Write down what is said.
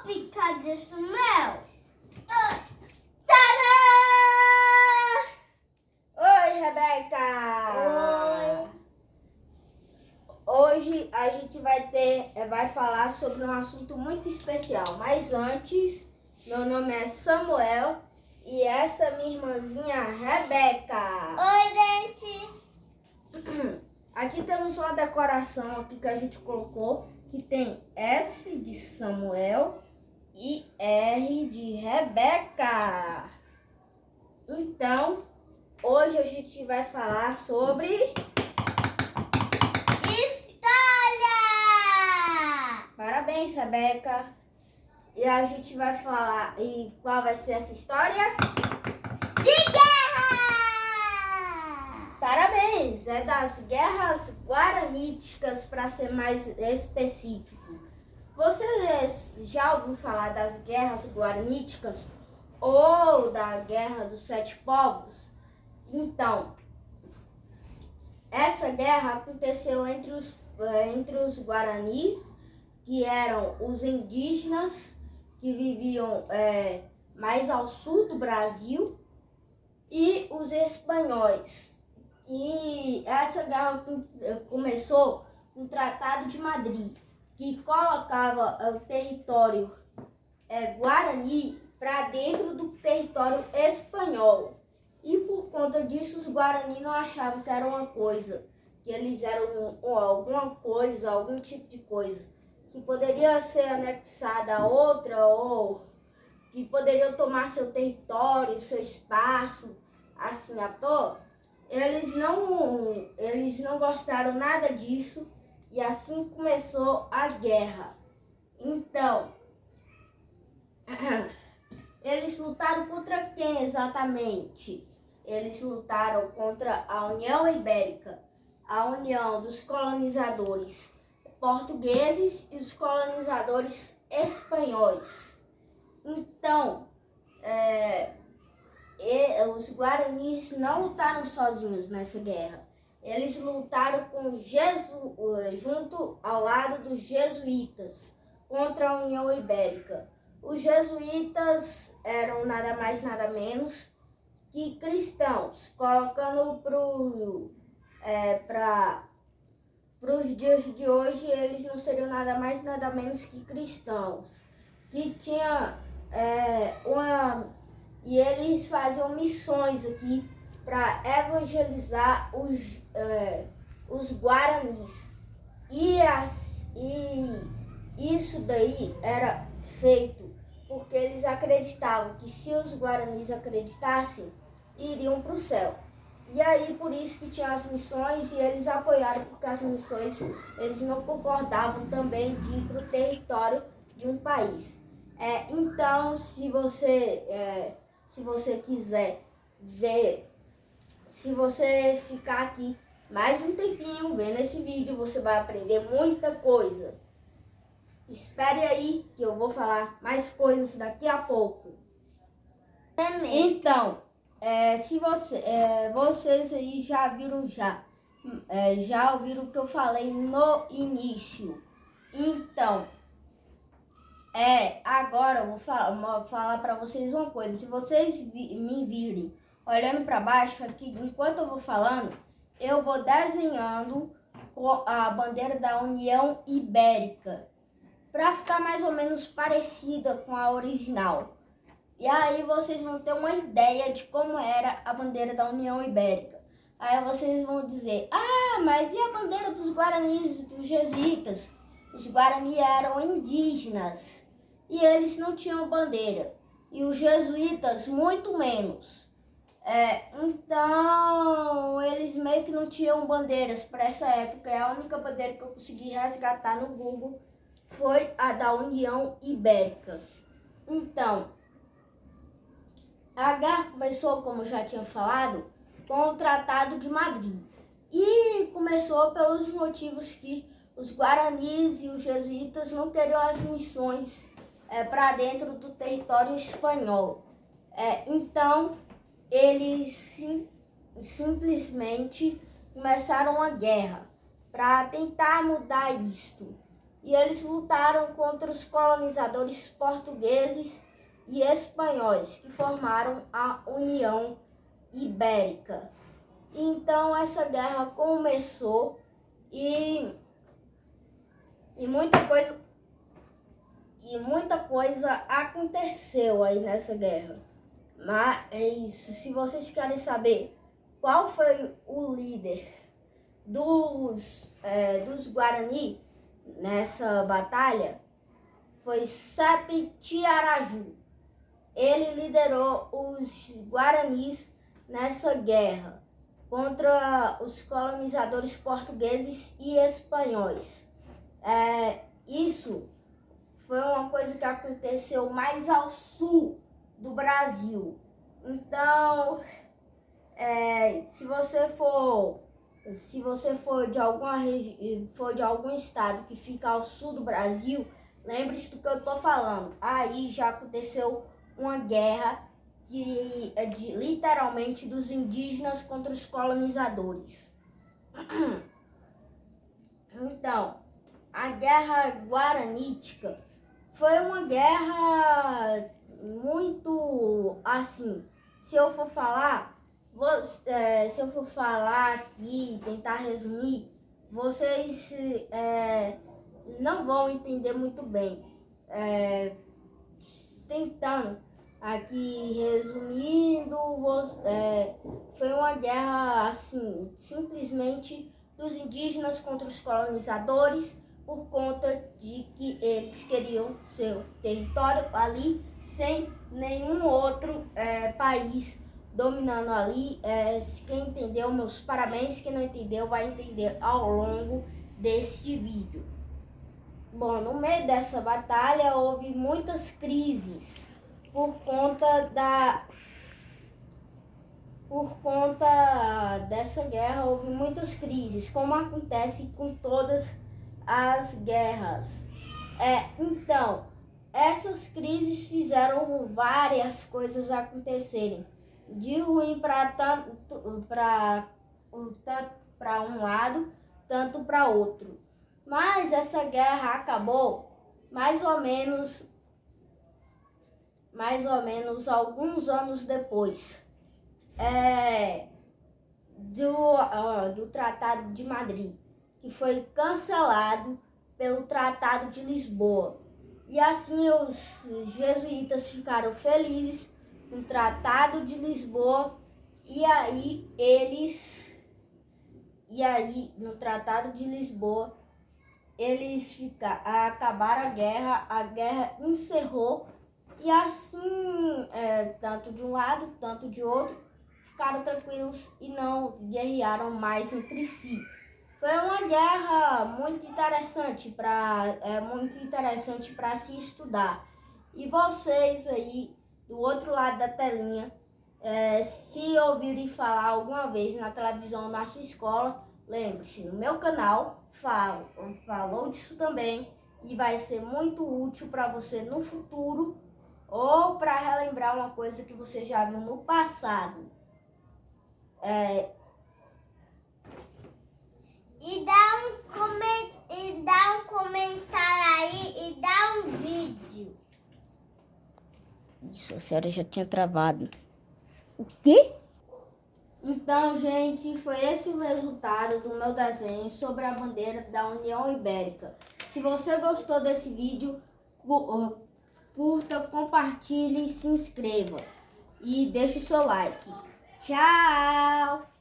Cadê Samuel? Tadã! Oi, Rebeca! Oi. Hoje a gente vai falar sobre um assunto muito especial. Mas antes, meu nome é Samuel e essa é minha irmãzinha Rebeca. Oi, gente. Aqui temos uma decoração aqui que a gente colocou que tem S de Samuel e R de Rebeca. Então, hoje a gente vai falar sobre História! Parabéns, Rebeca. E a gente vai falar, e qual vai ser essa história? De guerra! Parabéns, é das guerras guaraníticas, para ser mais específico. Você já ouviu falar das guerras guaraníticas ou da Guerra dos Sete Povos? Então, essa guerra aconteceu entre os guaranis, que eram os indígenas que viviam mais ao sul do Brasil, e os espanhóis. E essa guerra começou com o Tratado de Madrid, que colocava o território guarani para dentro do território espanhol. E por conta disso, os guarani não achavam que era uma coisa, que eles eram alguma coisa, algum tipo de coisa, que poderia ser anexada a outra, ou que poderiam tomar seu território, seu espaço, assim à toa. Eles não gostaram nada disso, e assim começou a guerra. Então, eles lutaram contra quem exatamente? Eles lutaram contra a União Ibérica, a união dos colonizadores portugueses e os colonizadores espanhóis. Então, os guaranis não lutaram sozinhos nessa guerra. Eles lutaram junto ao lado dos jesuítas contra a União Ibérica. Os jesuítas eram nada mais nada menos que cristãos, colocando para os dias de hoje, eles não seriam nada mais nada menos que cristãos, que tinha e eles faziam missões aqui para evangelizar os guaranis. E isso daí era feito porque eles acreditavam que se os guaranis acreditassem, iriam para o céu. E aí por isso que tinha as missões, e eles apoiaram, porque as missões eles não concordavam também de ir para o território de um país. Então, se você quiser ver, se você ficar aqui mais um tempinho vendo esse vídeo, você vai aprender muita coisa. Espere aí que eu vou falar mais coisas daqui a pouco. Então, se vocês aí já viram já ouviram o que eu falei no início. Então, agora eu vou falar para vocês uma coisa. Se vocês me virem olhando para baixo aqui, enquanto eu vou falando, eu vou desenhando a bandeira da União Ibérica, para ficar mais ou menos parecida com a original. E aí vocês vão ter uma ideia de como era a bandeira da União Ibérica. Aí vocês vão dizer: ah, mas e a bandeira dos guaranis e dos jesuítas? Os guaranis eram indígenas e eles não tinham bandeira, e os jesuítas muito menos. Então eles meio que não tinham bandeiras para essa época. E a única bandeira que eu consegui resgatar no Google foi a da União Ibérica. Então, a guerra começou, como eu já tinha falado, com o Tratado de Madrid. E começou pelos motivos que os guaranis e os jesuítas não queriam as missões para dentro do território espanhol. Então, eles simplesmente começaram a guerra para tentar mudar isto. e eles lutaram contra os colonizadores portugueses e espanhóis que formaram a União Ibérica. Então essa guerra começou e muita coisa aconteceu aí nessa guerra. Mas se vocês querem saber qual foi o líder dos Guarani nessa batalha, foi Sepetiaraju. Ele liderou os Guaranis nessa guerra contra os colonizadores portugueses e espanhóis. Isso foi uma coisa que aconteceu mais ao sul do Brasil. Então, se você for de algum estado que fica ao sul do Brasil, lembre-se do que eu estou falando. Aí já aconteceu uma guerra que é literalmente dos indígenas contra os colonizadores. Então, a Guerra Guaranítica foi uma guerra muito assim. Se eu for falar aqui, tentar resumir, vocês não vão entender muito bem. Tentando aqui resumindo, foi uma guerra assim, simplesmente dos indígenas contra os colonizadores, por conta de que eles queriam seu território ali, sem nenhum outro país dominando ali. Quem entendeu, meus parabéns. Quem não entendeu, vai entender ao longo deste vídeo. Bom, no meio dessa batalha houve muitas crises por conta dessa guerra. Houve muitas crises, como acontece com todas as guerras. Então, essas crises fizeram várias coisas acontecerem, de ruim para um lado, tanto para outro. Mas essa guerra acabou mais ou menos alguns anos depois do Tratado de Madrid, que foi cancelado pelo Tratado de Lisboa. E assim os jesuítas ficaram felizes com o Tratado de Lisboa, e aí no Tratado de Lisboa eles acabaram a guerra encerrou, e assim tanto de um lado, tanto de outro, ficaram tranquilos e não guerrearam mais entre si. Foi uma guerra muito interessante para se estudar. E vocês aí do outro lado da telinha, se ouvirem falar alguma vez na televisão na sua escola, lembre-se, no meu canal falou disso também, e vai ser muito útil para você no futuro, ou para relembrar uma coisa que você já viu no passado. E dá um comentário aí e dá um vídeo. Isso, a senhora já tinha travado. O quê? Então, gente, foi esse o resultado do meu desenho sobre a bandeira da União Ibérica. Se você gostou desse vídeo, curta, compartilhe, se inscreva e deixe o seu like. Tchau!